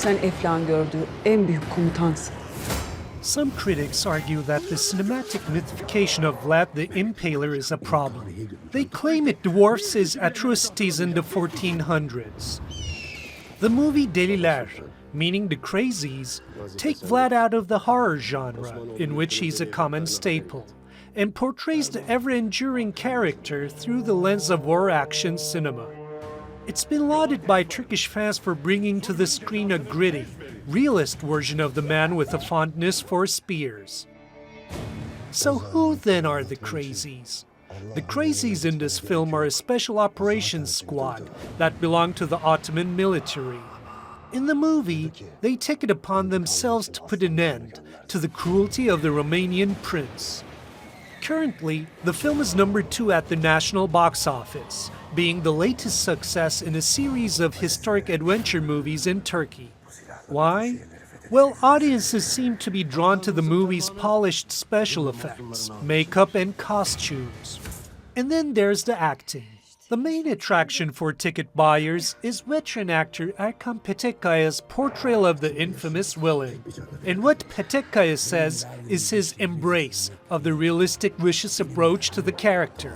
Sen Eflak'ın gördüğü en büyük komutansın. Some critics argue that the cinematic mythification of Vlad the Impaler is a problem. They claim it dwarfs his atrocities in the 1400s. The movie Deliler, meaning the crazies, take Vlad out of the horror genre, in which he's a common staple, and portrays the ever-enduring character through the lens of war action cinema. It's been lauded by Turkish fans for bringing to the screen a gritty, realist version of the man with a fondness for spears. So who then are the crazies? The crazies in this film are a special operations squad that belong to the Ottoman military. In the movie, they take it upon themselves to put an end to the cruelty of the Romanian prince. Currently, the film is number 2 at the national box office, being the latest success in a series of historic adventure movies in Turkey. Why? Well, audiences seem to be drawn to the movie's polished special effects, makeup, and costumes. And then there's the acting. The main attraction for ticket buyers is veteran actor Erkan Petekkaya's portrayal of the infamous villain. And what Petekkaya says is his embrace of the realistic, vicious approach to the character.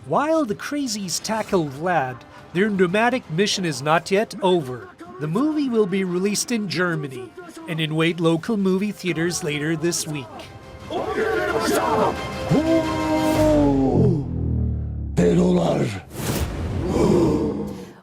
While the crazies tackle Vlad, their nomadic mission is not yet over. The movie will be released in Germany and invade local movie theaters later this week.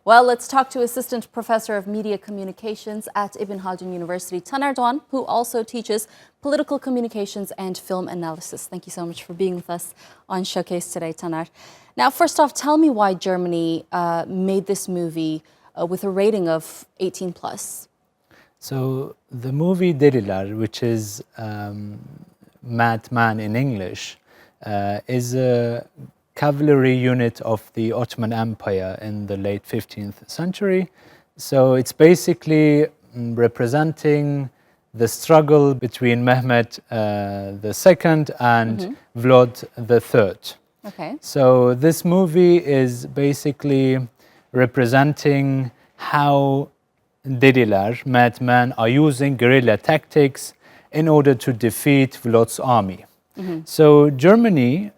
Well, let's talk to Assistant Professor of Media Communications at Ibn Haldun University, Taner Doğan, who also teaches political communications and film analysis. Thank you so much for being with us on Showcase today, Taner. Now, first off, tell me why Germany made this movie with a rating of 18 plus. So the movie Deliler, which is Madman in English, is a cavalry unit of the Ottoman Empire in the late 15th century. So it's basically representing the struggle between Mehmed II and Vlad III. Okay. So this movie is basically representing how Deliler, madmen, are using guerrilla tactics in order to defeat Vlad's army. So Germany,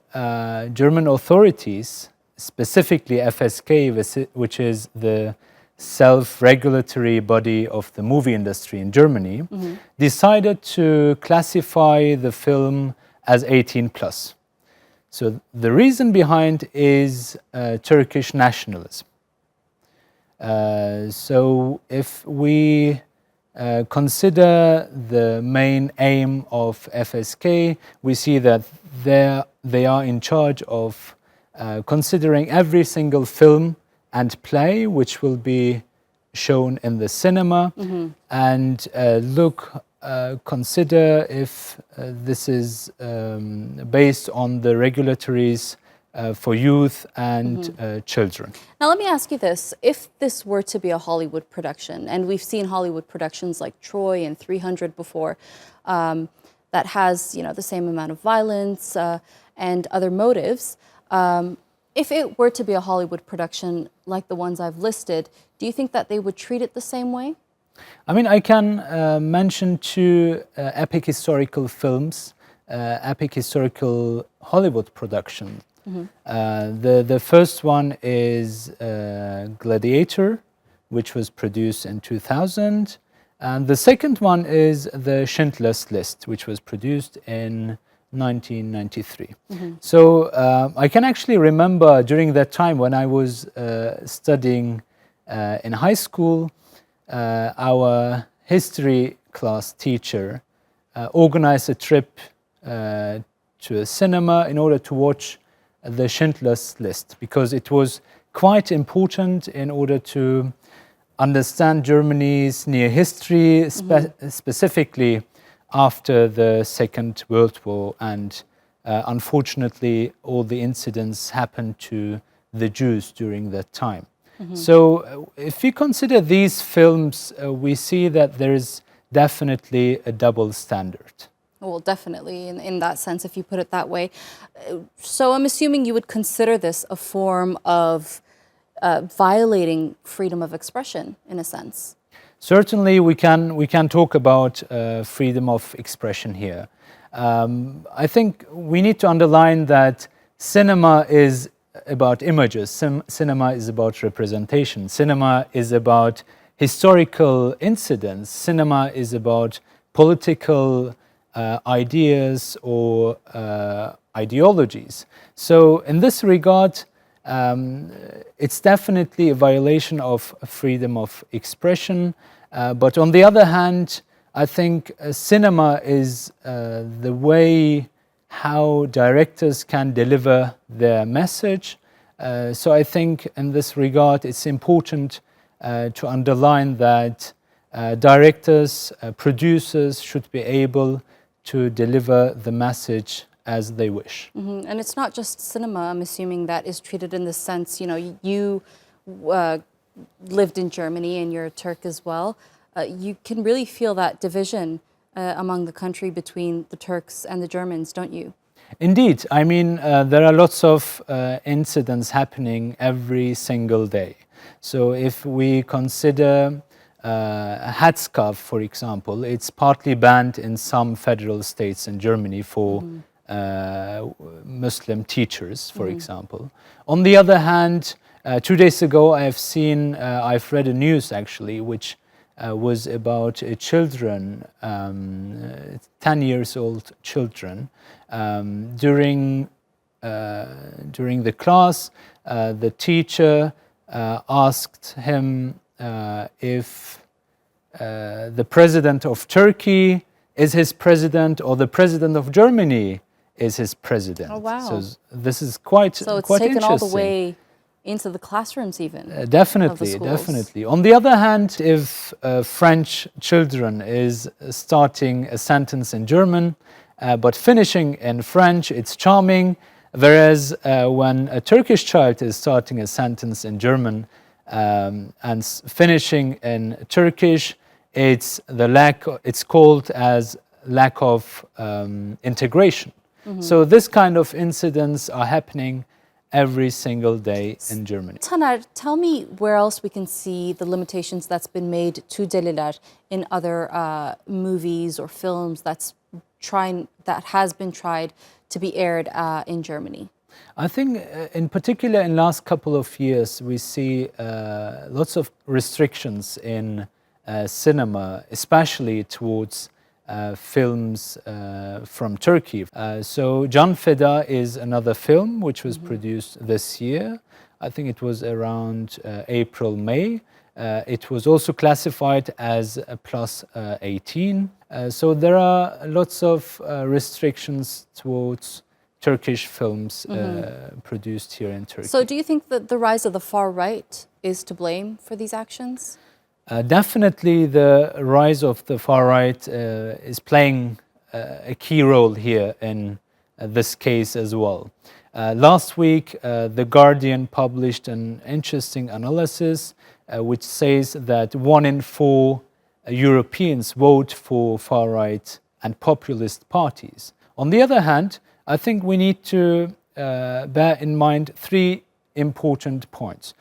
German authorities, specifically FSK, which is the self-regulatory body of the movie industry in Germany, decided to classify the film as 18 plus. So the reason behind is Turkish nationalism. So if we consider the main aim of FSK, we see that they are in charge of considering every single film and play which will be shown in the cinema and consider if this is based on the regulatories for youth and children. Now, let me ask you this. If this were to be a Hollywood production, and we've seen Hollywood productions like Troy and 300 before, that has, the same amount of violence and other motives, if it were to be a Hollywood production like the ones I've listed, do you think that they would treat it the same way? I mean, I can mention 2 epic historical films, epic historical Hollywood productions. The first one is Gladiator, which was produced in 2000. And the second one is the Schindler's List, which was produced in 1993. So I can actually remember during that time when I was studying in high school, our history class teacher organized a trip to a cinema in order to watch the Schindler's List, because it was quite important in order to understand Germany's near history, specifically after the Second World War. And unfortunately, all the incidents happened to the Jews during that time. So if we consider these films, we see that there is definitely a double standard. Well, definitely, in that sense, if you put it that way. So I'm assuming you would consider this a form of violating freedom of expression, in a sense. Certainly, we can talk about freedom of expression here. I think we need to underline that cinema is about images. Cinema is about representation. Cinema is about historical incidents. Cinema is about political ideas or ideologies. So in this regard, it's definitely a violation of freedom of expression. But on the other hand, I think cinema is the way how directors can deliver their message. So I think in this regard, it's important to underline that directors, producers should be able to deliver the message as they wish. Mm-hmm. And it's not just cinema, I'm assuming, that is treated in this sense. You know, you lived in Germany and you're a Turk as well. You can really feel that division among the country between the Turks and the Germans, don't you? Indeed. I mean, there are lots of incidents happening every single day. So if we consider a headscarf, for example, it's partly banned in some federal states in Germany for Muslim teachers, for example. On the other hand, 2 days ago I've read a news actually which was about children, 10 years old children. During the class, the teacher asked him if the president of Turkey is his president or the president of Germany is his president. Oh, wow. So this is quite So it's quite taken all the interesting. way into the classrooms even. Definitely, definitely. On the other hand, if French children is starting a sentence in German, but finishing in French, it's charming. Whereas when a Turkish child is starting a sentence in German and finishing in Turkish, it's called as lack of integration. So this kind of incidents are happening every single day in Germany. Taner, tell me where else we can see the limitations that's been made to Deliler in other movies or films that has been tried to be aired in Germany. I think in particular in last couple of years we see lots of restrictions in cinema, especially towards films from Turkey. So Can Feda is another film which was produced this year. I think it was around April, May. It was also classified as a plus 18. So there are lots of restrictions towards Turkish films produced here in Turkey. So do you think that the rise of the far right is to blame for these actions? Definitely the rise of the far right is playing a key role here in this case as well. Last week, The Guardian published an interesting analysis which says that 1 in 4 Europeans vote for far right and populist parties. On the other hand, I think we need to bear in mind 3 important points.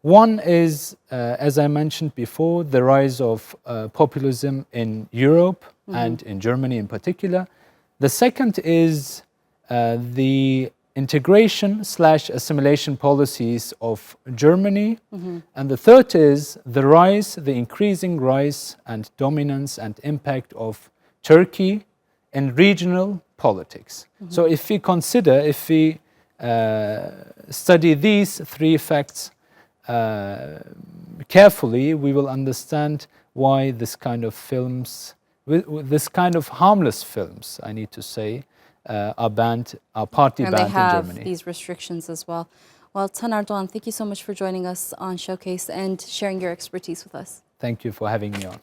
One is, as I mentioned before, the rise of populism in Europe and in Germany in particular. The second is the integration/assimilation policies of Germany. And the third is the increasing rise and dominance and impact of Turkey in regional politics. So if we study these 3 facts carefully, we will understand why this kind of films, this kind of harmless films, I need to say, are partly banned in Germany. And they have these restrictions as well. Well, Taner Doğan, thank you so much for joining us on Showcase and sharing your expertise with us. Thank you for having me on.